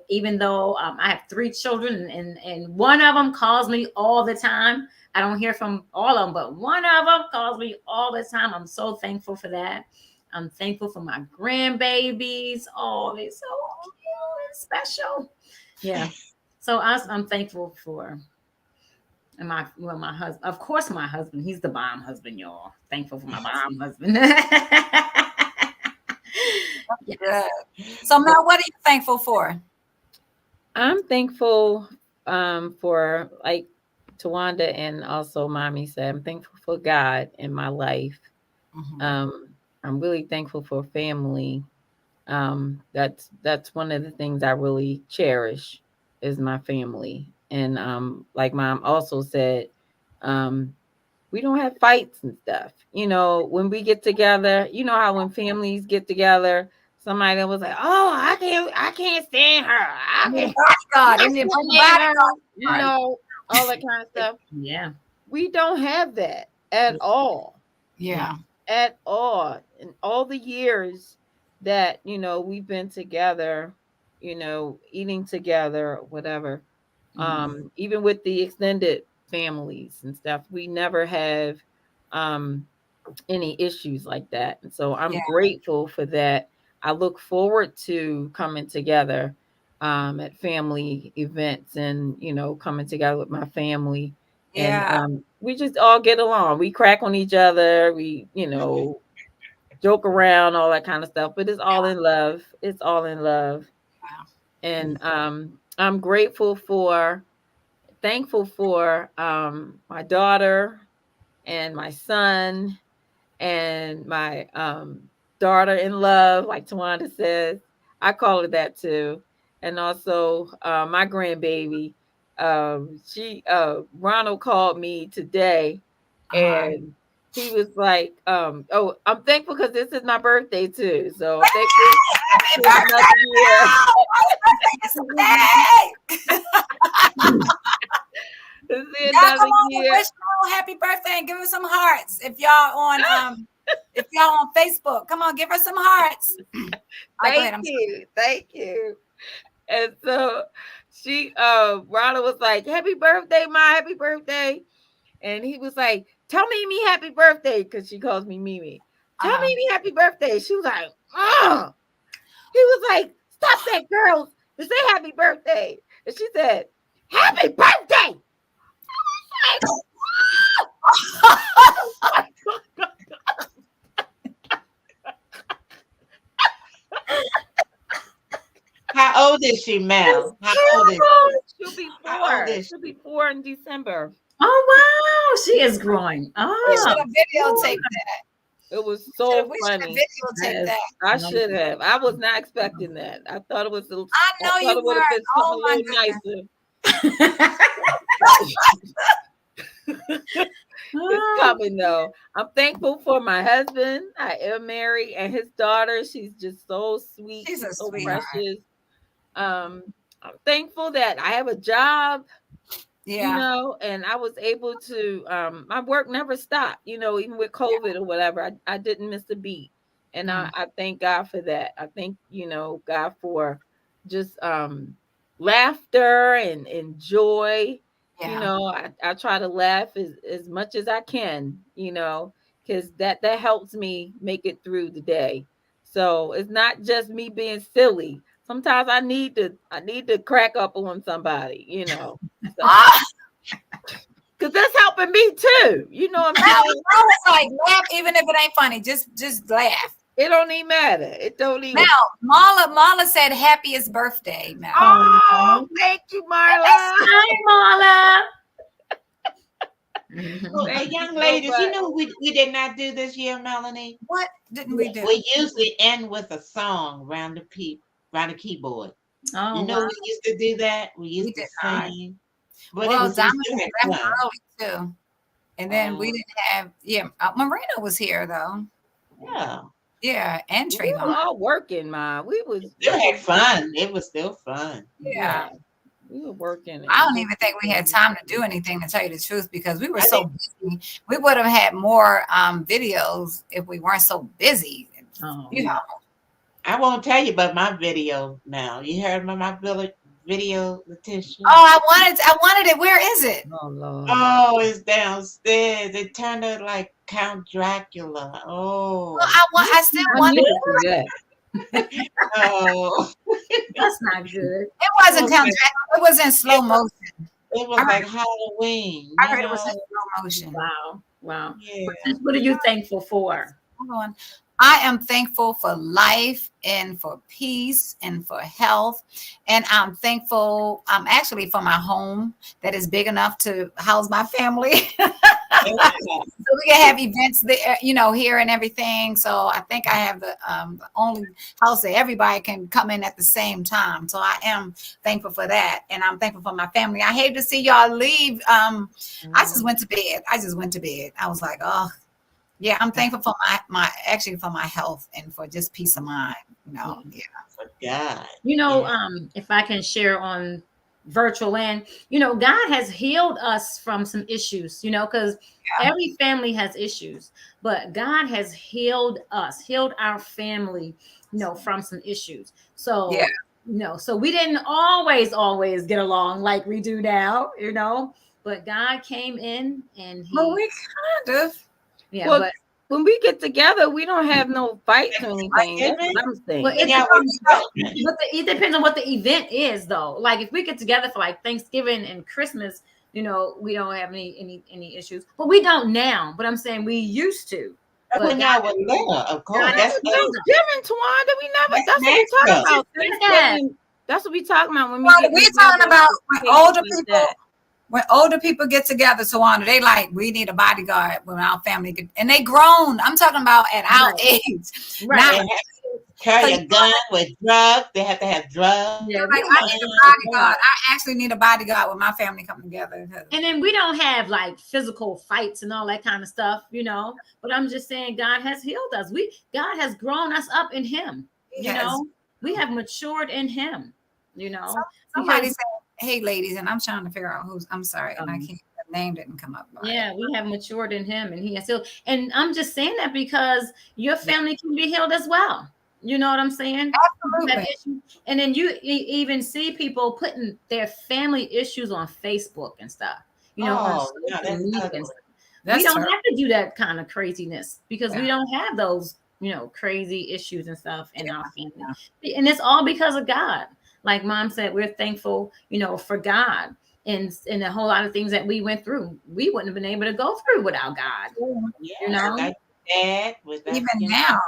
Even though I have 3 children and one of them calls me all the time. I don't hear from all of them, but one of them calls me all the time. I'm so thankful for that. I'm thankful for my grandbabies. Oh, they're so cute and special. Yeah. So I'm thankful for my husband. Of course, my husband. He's the bomb husband, y'all. Thankful for my bomb husband. Yeah. So Mel, what are you thankful for? I'm thankful for, like Tawanda and also Mommy said, I'm thankful for God in my life. I'm really thankful for family. That's one of the things I really cherish is my family. And like Mom also said, we don't have fights and stuff. You know, when we get together, you know how when families get together, somebody that was like, "Oh, I can't stand her. I can't God, stand her," you know, all that kind of stuff. Yeah. We don't have that at all. Yeah. At all. In all the years that, you know, we've been together, you know, eating together, whatever. Even with the extended families and stuff, we never have any issues like that. And so I'm grateful for that. I look forward to coming together at family events and, you know, coming together with my family. And we just all get along. We crack on each other. We, you know, joke around, all that kind of stuff. But it's all in love. It's all in love. And I'm thankful for my daughter and my son and my daughter in love, like Tawanda says. I call her that too. And also my grandbaby. Ronald called me today and he was like, oh, I'm thankful because this is my birthday too. So I'm thankful for Y'all come on and wish Carol happy birthday and give her some hearts. If y'all on Facebook, come on, give her some hearts. Thank you. And so Ronald was like, "Happy birthday, Ma, happy birthday." And he was like, "Tell Mimi happy birthday," because she calls me Mimi. Tell Mimi happy birthday. She was like, "Oh." He was like, "Stop that, girls, and say happy birthday." And she said, "Happy birthday." How old is she, Mel? How old is she? She'll be 4. She'll be 4 in December. Oh, wow. She is growing. We should have videotaped that. It was so funny. Videotaped that. I should have. I was not expecting that. I thought it was. I know you would have been something a little nicer. It's coming though. I'm thankful for my husband. I am married, and his daughter. She's just so sweet. She's so sweetheart. precious. I'm thankful that I have a job. You know, and I was able to my work never stopped, you know, even with COVID or whatever. I didn't miss a beat. And I thank God for that. I thank, you know, God for just laughter and joy. You know, I try to laugh as much as I can, you know, because that helps me make it through the day. So it's not just me being silly. Sometimes I need to crack up on somebody, you know. Because that's helping me too. You know what I'm saying? It's like laugh, even if it ain't funny. Just laugh. It don't even matter. It don't even. Now, Marla said happiest birthday, Mel. Oh, thank you, Marla. Hi, Marla. Well, young ladies, you know we did not do this year, Melanie. What didn't we do? We usually end with a song around the keyboard. Oh, you know, we used to do that. We used to sing. But well, it was early too. And then we didn't have, Marina was here though. Yeah. Yeah, and we Trayvon. were all working, Ma. We still had fun. It was still fun. Yeah. We were working. I don't even think we had time to do anything, to tell you the truth, because we were so busy. We would have had more videos if we weren't so busy. You know. I won't tell you about my video now. You heard about my video, Letitia? Oh, I wanted it. Where is it? Oh, Lord. Oh, it's downstairs. It turned out like Count Dracula. Oh. Well, I still wanted it. Oh. That's not good. It wasn't Count Dracula. It was in slow motion. It was like Halloween. I heard it was in slow motion. Wow. Yeah. What are you thankful for? on. I am thankful for life and for peace and for health. And I'm thankful, actually for my home that is big enough to house my family. So we can have events there, here and everything. So I think I have the only house that everybody can come in at the same time. So I am thankful for that. And I'm thankful for my family. I hate to see y'all leave. I just went to bed. I was like, oh, yeah, I'm thankful for actually for my health and for just peace of mind. Yeah. For God. If I can share on virtual land, God has healed us from some issues, because every family has issues, but God has healed us, healed our family, from some issues. So, so we didn't always get along like we do now, but God came in and we kind of. Yeah, well, but when we get together, we don't have no fights or anything. That's what I'm saying. Well, it depends on what the event is, though. Like if we get together for like Thanksgiving and Christmas, we don't have any issues. But we don't now. But I'm saying we used to. But when y'all were little, of course. That's Thanksgiving, Tawanda. We never. That's what we talking about. Thanksgiving. That's what we talking about when we're talking about when older people. When older people get together, so on, they like, we need a bodyguard when our family and they grown. I'm talking about at our age. Right. Not, carry a gun with drugs. They have to have drugs. Yeah, like, I need a bodyguard. I actually need a bodyguard when my family come together. And then we don't have like physical fights and all that kind of stuff, But I'm just saying God has healed us. God has grown us up in him. We have matured in him, Somebody said, hey ladies, and I'm trying to figure out I'm sorry, and I can't, the name didn't come up. Yeah, we have matured in him, and he has healed. And I'm just saying that because your family can be healed as well. You know what I'm saying? Absolutely. And then you even see people putting their family issues on Facebook and stuff. On social media and stuff. We don't have to do that kind of craziness because we don't have those, crazy issues and stuff in our family. And it's all because of God. Like Mom said, we're thankful, for God and a whole lot of things that we went through. We wouldn't have been able to go through without God. Like Dad was even now,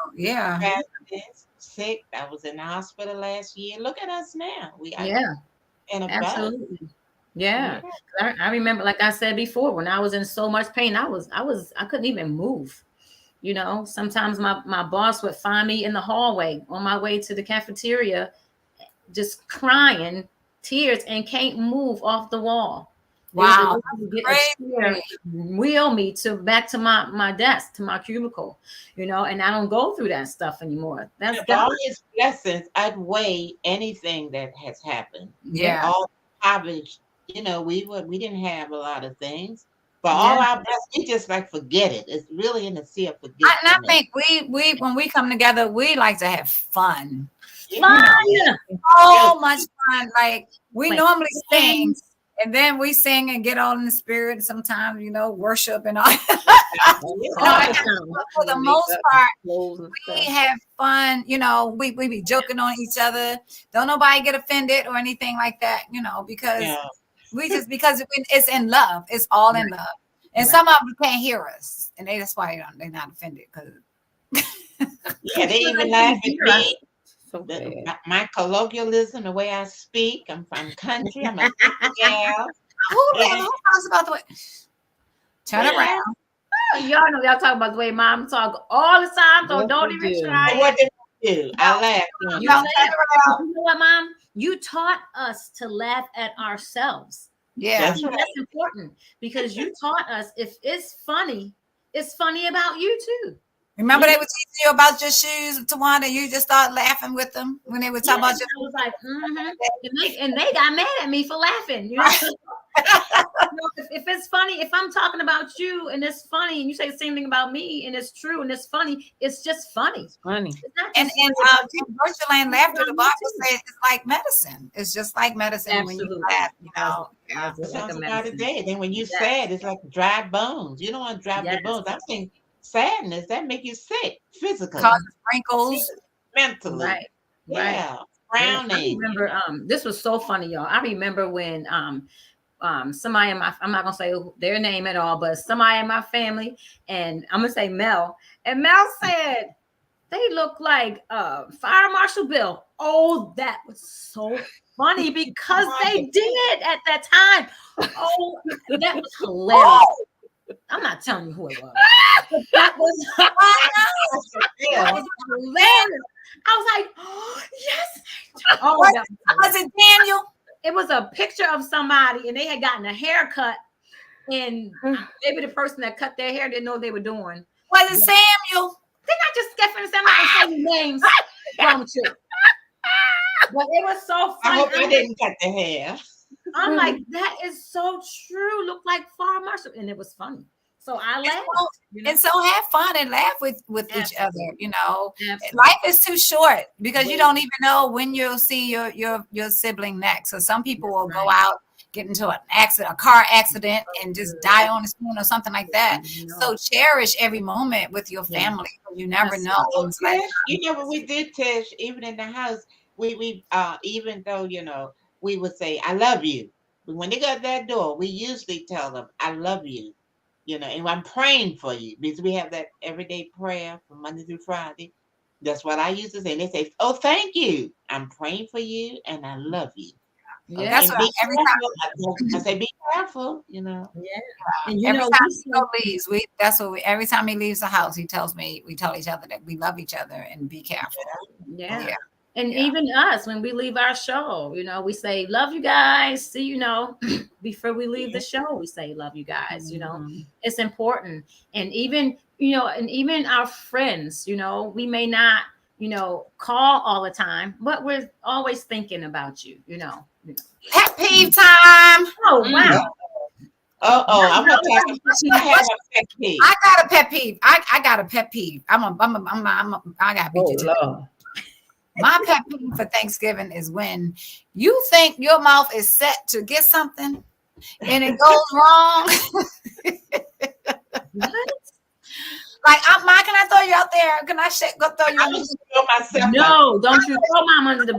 sick. I was in the hospital last year. Look at us now. Absolutely. Yeah. I remember, like I said before, when I was in so much pain, I couldn't even move. Sometimes my boss would find me in the hallway on my way to the cafeteria, just crying tears and can't move off the wall. Wow. Wheel me back to my desk, to my cubicle, and I don't go through that stuff anymore. That's all his blessings outweigh anything that has happened. Yeah. All poverty, we didn't have a lot of things. But all our blessings, we just like forget it. It's really in the sea of forgetting. And I think we when we come together, we like to have fun. So much fun. Like we normally sing, and then we sing and get all in the spirit. Sometimes, worship and all. For the most part, we have fun. We be joking on each other. Don't nobody get offended or anything like that. Because because it's in love. It's all in love. And some of them can't hear us, and that's why they're not offended. Because they even laugh at me. My colloquialism, the way I speak, I'm from country. I'm a gal. Who talks about the way? Turn around. Y'all know y'all talk about the way Mom talk all the time, so don't even try. What did you do? I laughed. You know what, Mom? You taught us to laugh at ourselves. Yeah, that's important because you taught us if it's funny about you too. Remember they were teaching you about your shoes, Tawanda, you just start laughing with them when they were talking about your. I was like, and they got mad at me for laughing. If it's funny, if I'm talking about you and it's funny, and you say the same thing about me and it's true and it's funny, it's just funny. It's funny. And virtual land laughter, the Bible says it's like medicine. It's just like medicine. Absolutely. When you laugh. Sounds about it day. Then when you sad, it's like dry bones. You don't want to dry your bones. I'm saying sadness that make you sick physically, causes wrinkles, mentally, right. Frowning. I remember this was so funny, y'all. I remember when somebody in I'm not gonna say their name at all, but somebody in my family, and I'm gonna say Mel. And Mel said they look like Fire Marshal Bill. Oh, that was so funny because they did at that time. Oh, that was hilarious. I'm not telling you who it was. That was, that was hilarious. I was like, oh, yes. Oh, was it Daniel? It was a picture of somebody, and they had gotten a haircut, and maybe the person that cut their hair didn't know what they were doing. Was it Samuel? Didn't I just get finished? I'm not gonna say names. Wrong with you? But it was so funny. I hope I didn't cut the hair. I'm like, that is so true. Looked like Fire Marshal, and it was funny. So I laughed. And so have fun and laugh with each other. You know, life is too short because you don't even know when you'll see your sibling next. So some people will go out, get into an accident, a car accident, and just die on the spoon or something like that. So cherish every moment with your family. You never know. Tish, you know what we did, Tish, even in the house, we even though, you know, we would say, I love you. But when they got that door, we usually tell them, I love you. You know, and I'm praying for you because we have that everyday prayer from Monday through Friday. That's what I used to say. And they say, oh, thank you. I'm praying for you and I love you. Yeah, that's what every time I say, be careful, you know. Yeah. And you every know, time he leaves, every time he leaves the house, we tell each other that we love each other and be careful. Yeah. And even us, when we leave our show, you know, we say, love you guys. See, you know, before we leave the show, we say, love you guys. You know, it's important. And even, you know, and even our friends, you know, we may not, you know, call all the time, but we're always thinking about you, you know. Pet peeve time. Oh, wow. I'm gonna talk about pet peeve. I got a pet peeve. I got a pet peeve. I gotta beat you to it. My pet peeve for Thanksgiving is when you think your mouth is set to get something and it goes wrong. What? Like, Ma, can I throw you out there? Can I go throw you? No, don't you throw mom under the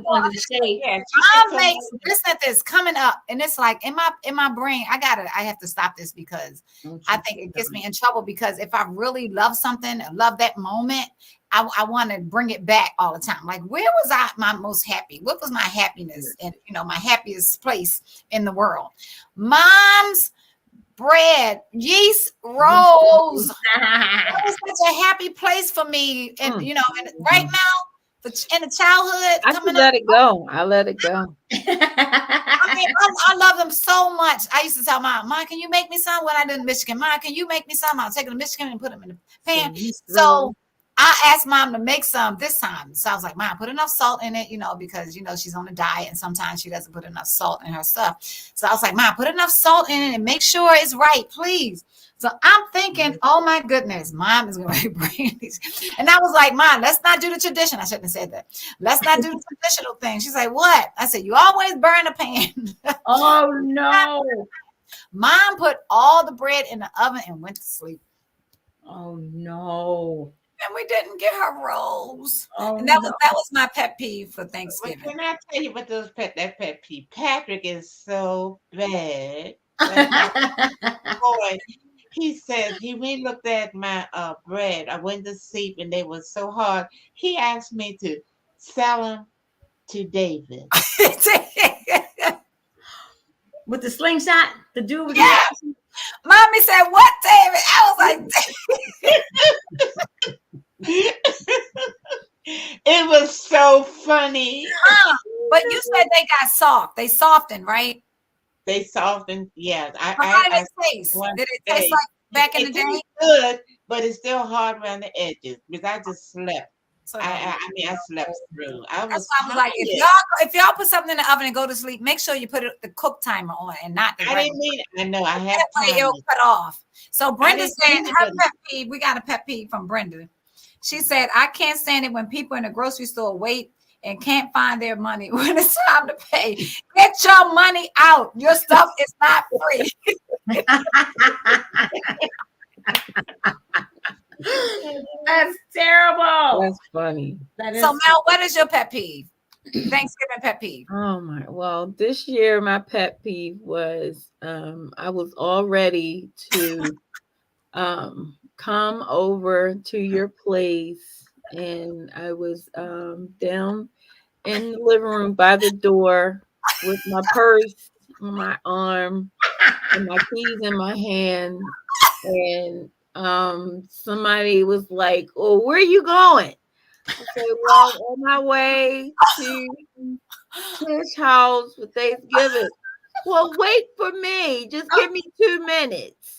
shade. Mom makes, listen to this coming up, and it's like in my brain, I have to stop this because I think it gets me in trouble. Because if I really love something, love that moment, I want to bring it back all the time. Like, where was I my most happy? What was my happiness and, you know, my happiest place in the world? Mom's bread, yeast rolls. That was such a happy place for me. And, you know, and right now, in the childhood, I just let it go. I let it go. I mean, I love them so much. I used to tell Mom, can you make me some? When I did in Michigan, Mom, can you make me some? I'll take them to Michigan and put them in the pan. So I asked Mom to make some this time. So I was like, Mom, put enough salt in it, you know, because, you know, she's on a diet and sometimes she doesn't put enough salt in her stuff. So I was like, Mom, put enough salt in it and make sure it's right, please. So I'm thinking, oh my goodness, Mom is going to bring these. And I was like, Mom, let's not do the tradition. I shouldn't have said that. Let's not do the traditional thing. She's like, what? I said, you always burn the pan. Oh, no. Mom put all the bread in the oven and went to sleep. Oh, no. And we didn't get her rolls. Oh, and that was my pet peeve for Thanksgiving. Well, can I tell you what that pet peeve? Patrick is so bad. Boy, he said when he looked at my bread, I went to sleep and they were so hard. He asked me to sell them to David. With the slingshot, the dude with the Mommy said, what, David? I was like, it was so funny. But you said they got soft. They softened, right? They softened, yes. How did it taste? Did it taste like back in the day? Good, but it's still hard around the edges because I just slept. So I slept through. That's why I was like, if y'all put something in the oven and go to sleep, make sure you put the cook timer on and not the I didn't mean it. I know I have that way it'll cut off. So Brenda said her pet peeve, we got a pet peeve from Brenda. She said, I can't stand it when people in the grocery store wait and can't find their money when it's time to pay. Get your money out. Your stuff is not free. That's terrible. That's funny. So Mel, what is your pet peeve? Thanksgiving pet peeve. Oh my, well, this year my pet peeve was I was all ready to come over to your place, and I was down in the living room by the door with my purse on my arm and my keys in my hand, and somebody was like, "Oh, where are you going?" I said, "Well, on my way to Tish's house for Thanksgiving." "Well, wait for me. Just give me 2 minutes."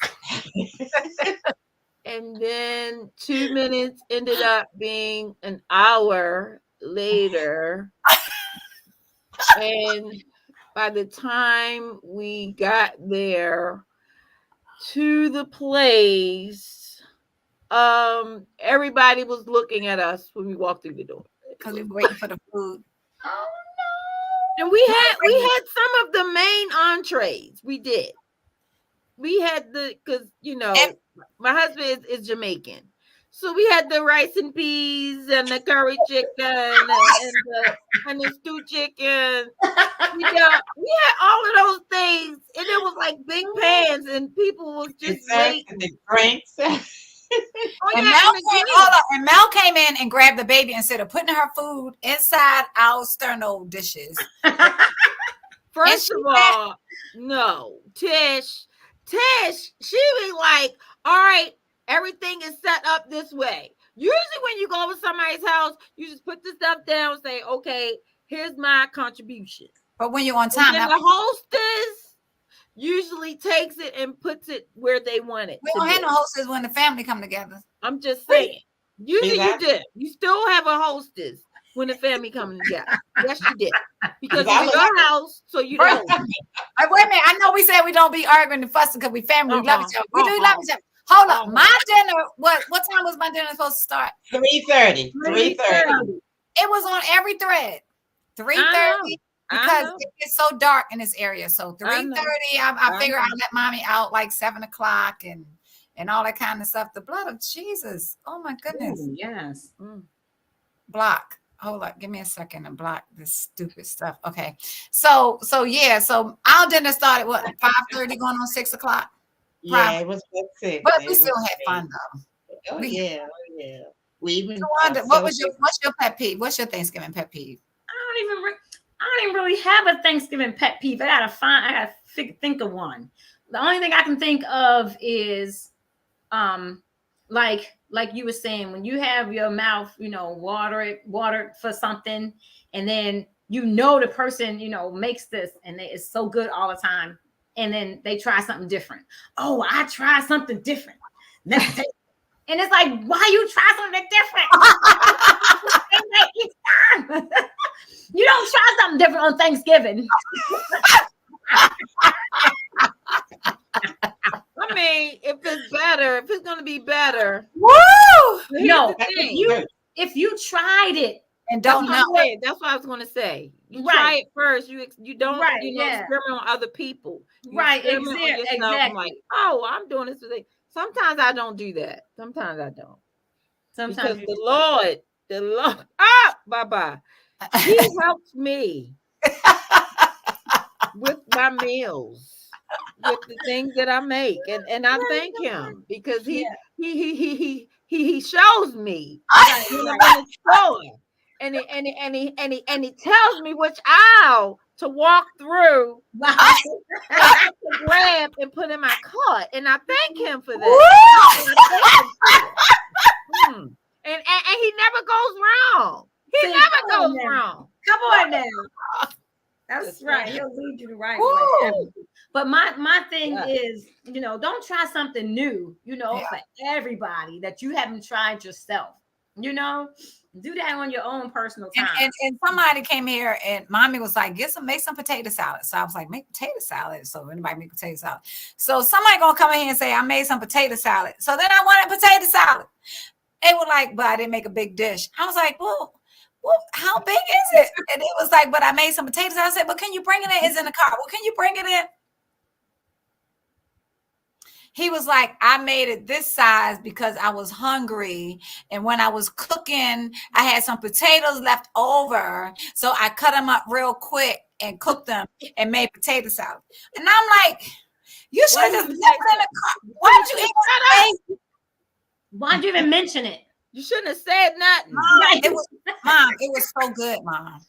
And then 2 minutes ended up being an hour later. And by the time we got there to the place, everybody was looking at us when we walked through the door. Because we were waiting for the food. Oh And we had some of the main entrees. We did. We had because my husband is Jamaican, so we had the rice and peas and the curry chicken and the stew chicken. We had all of those things, and it was like big pans, and people was just waiting. And the drinks. And Mel came in and grabbed the baby instead of putting her food inside our sterno dishes. First of all, no, Tish, she was like, "All right, everything is set up this way." Usually when you go over somebody's house, you just put the stuff down and say, "Okay, here's my contribution." But when you're on time, and the hostess usually takes it and puts it where they want it. We don't have no hostess when the family come together. I'm just saying. Usually you did. You still have a hostess when the family comes together. Yes, you did. Because it's your house, so you don't. Wait a minute. I know we said we don't be arguing and fussing because we family. We love each other. We do love each other. Hold up. My dinner, what time was my dinner supposed to start? 3:30. 3:30. It was on every thread. 3:30 because it gets so dark in this area. So 3:30, I figure I'll let mommy out like 7 o'clock and all that kind of stuff. The blood of Jesus. Oh my goodness. Ooh, yes. Block. Hold up, give me a second and block this stupid stuff. Okay. So our dinner started 5:30 going on 6 o'clock. Yeah, it was 6. But we still had fun though. Oh yeah. We even what's your pet peeve? What's your Thanksgiving pet peeve? I don't even really have a Thanksgiving pet peeve. I gotta think of one. The only thing I can think of is like you were saying, when you have your mouth, watered for something, and then the person, makes this and it's so good all the time, and then they try something different. Oh, I tried something different. Let's take it. And it's like, why you try something different? You don't try something different on Thanksgiving. I mean, if it's going to be better. Woo! No, if you tried it and don't know it, that's what I was going to say. You try it first. You don't experiment on other people. You experiment on yourself. Exactly. I'm like, oh, I'm doing this today. Sometimes I don't do that. Sometimes I don't. Because the Lord, Baba, He helps me with my meals, with the things that I make, and I thank Him because He shows me when I'm in the store, and He tells me which aisle to walk through, to grab and put in my cart, and I thank Him for that. And He never goes wrong. He never goes wrong. Come on now. That's right. He'll lead you the right way. But my thing is, don't try something new, for everybody that you haven't tried yourself. Do that on your own personal time. And somebody came here and mommy was like, make some potato salad. So I was like, make potato salad. So anybody make potato salad. So somebody gonna come in here and say, I made some potato salad. So then I wanted potato salad. They were like, but I didn't make a big dish. I was like, well, how big is it? And it was like, but I made some potatoes. I said, but can you bring it in? It's in the car. Well, can you bring it in? he was like, I made it this size because I was hungry. And when I was cooking, I had some potatoes left over. So I cut them up real quick and cooked them and made potato salad. And I'm like, you should have just left it in the car. Why'd you even Why'd you even mention it? You shouldn't have said nothing. Mom, it was so good, Mom.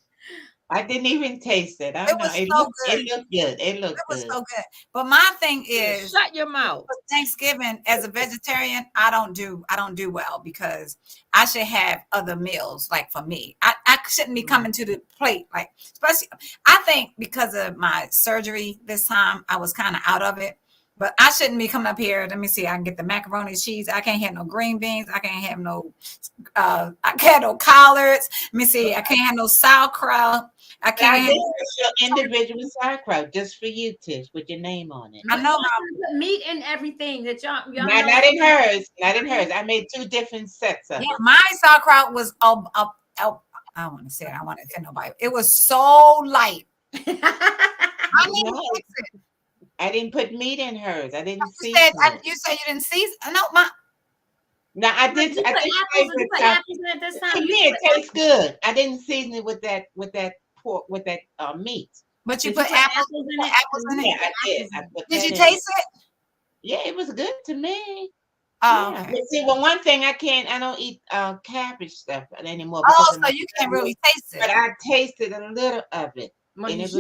I didn't even taste it. I It don't know. was It so looked good. good. It looked It was good. so good. But my thing is, Shut your mouth. for Thanksgiving, as a vegetarian, I don't do well because I should have other meals like for me. I shouldn't be coming to the plate, like, especially I think because of my surgery this time, I was kind of out of it. But I shouldn't be coming up here. Let me see. I can get the macaroni and cheese. I can't have no green beans. I can't have no I can't have no collards. Let me see. I can't have no sauerkraut. I can't have your individual sauerkraut just for you, Tish, with your name on it. I know. Put meat in everything that y'all Not in hers. Not in hers. I made 2 different sets of it. My sauerkraut was I don't want to say it. I want to tell nobody. It was so light. I need to fix it. I didn't put meat in hers. I didn't see. You said you didn't season. No, I did. I did apples in it this time. To me, it tastes good. I didn't season it with that pork with that meat. But you put apples in it. Yeah, I did. Did you taste it? Yeah, it was good to me. Oh, yeah. okay. But see, well, one thing I don't eat cabbage stuff anymore. Oh, so you can't really taste it. But I tasted a little of it. Well, and it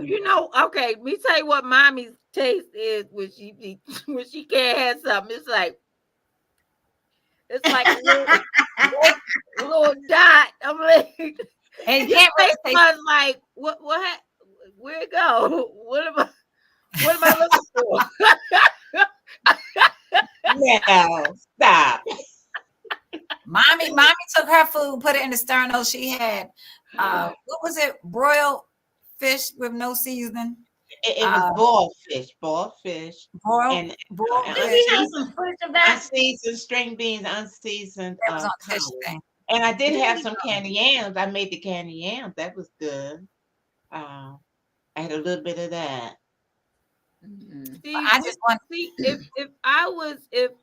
you know. Okay, let me tell you what mommy's taste is when she can't have something. It's like a little dot. I'm like, and you can't really taste it. Like what where it go? What am I looking for? Yeah, stop. Mommy took her food, put it in the sterno. She had what was it? Broiled fish with no seasoning. It was boiled fish. Boiled fish. Boiled Did we have some fish of that? Unseasoned string beans, unseasoned. That was on fish thing. And I did have some candy yams. I made the candy yams. That was good. I had a little bit of that. See, I just want if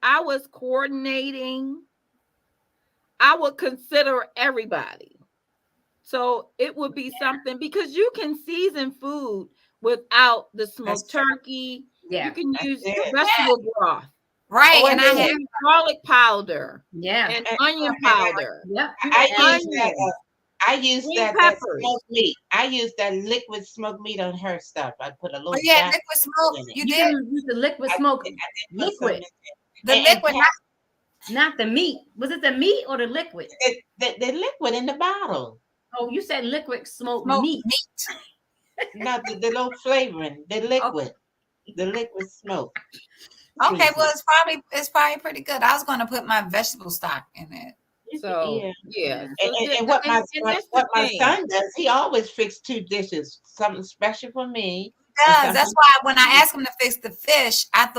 I was coordinating, I would consider everybody. So it would be something because you can season food without the smoked turkey. Yeah, you can use vegetable broth. Right, Oh, and I have garlic powder. Yeah, and onion powder. Yep. I use that smoked meat. I use that liquid smoked meat on her stuff. I put a little. Oh yeah, liquid smoke. You did use the liquid smoke. Liquid. The liquid, not the meat. Was it the meat or the liquid? The liquid in the bottle. Oh, you said liquid smoked meat. No, the little flavoring, the liquid, the liquid smoke. Okay, well, it's probably pretty good. I was going to put my vegetable stock in it. So yeah. And what my son does, he always fixes 2 dishes, something special for me. That's why when I asked him to fix the fish, I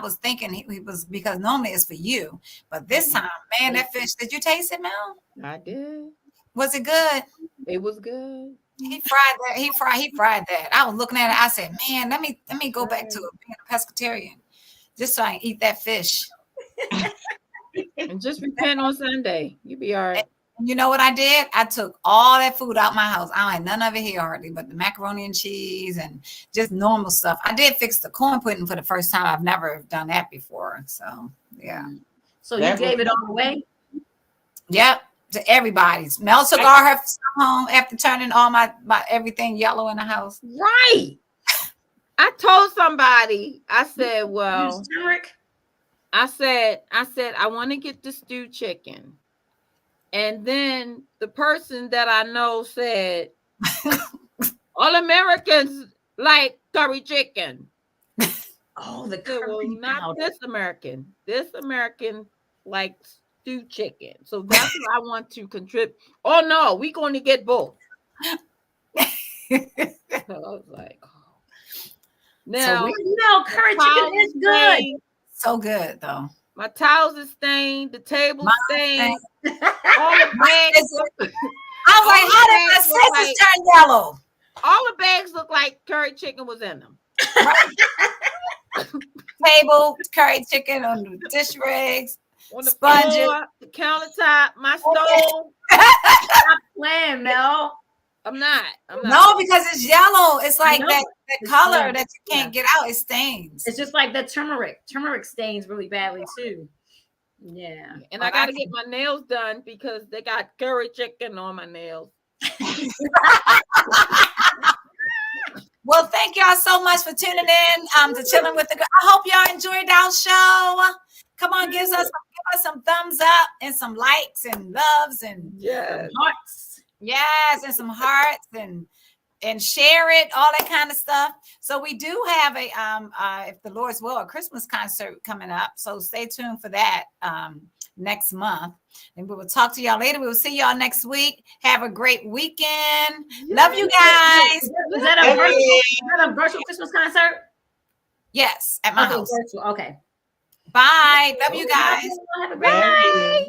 was thinking he was, because normally it's for you, but this time, man, that fish. Did you taste it, Mel? I did. Was it good? It was good. He fried that. He fried that. I was looking at it. I said, man, let me go back to being a pescatarian, just so I can eat that fish. And just repent on Sunday. You'll be all right. And you know what I did? I took all that food out my house. I don't have none of it here hardly, but the macaroni and cheese and just normal stuff. I did fix the corn pudding for the first time. I've never done that before. So yeah. So you gave it all away? Yep. To everybody's. Mel took all her stuff home after turning all my everything yellow in the house. Right. I told somebody, I said, well, I said, I want to get the stewed chicken. And then the person that I know said, all Americans like curry chicken. Oh, the curry. Well, not this American. This American likes stewed chicken. So that's what I want to contribute. Oh, no, we're going to get both. So I was like, oh. Now, so curry chicken is good. So good, though. My towels are stained. The table's stained. All the bags. I was like, how did my scissors turn yellow? All the bags look like curry chicken was in them. table, curry chicken on the dish rags, On the sponges. floor, the countertop, my stove. Stop playing, Mel. I'm not. No, because it's yellow. It's like No, that it's color yellow. that you can't get out. It stains. It's just like the turmeric. Turmeric stains really badly too. Yeah. And I gotta get my nails done because they got curry chicken on my nails. Well, thank y'all so much for tuning in to Chillin with the Girl. I hope y'all enjoyed our show. Come on, give us some thumbs up and some likes and loves and Hearts. yes, and some hearts and share it, all that kind of stuff. So we do have a if the Lord's will, a Christmas concert coming up. So stay tuned for that next month. And we will talk to y'all later. We will see y'all next week. Have a great weekend. Love you guys. Is that a virtual Christmas concert? Yes, at my house. Virtual. Okay. Bye. Love you guys. Have a great night.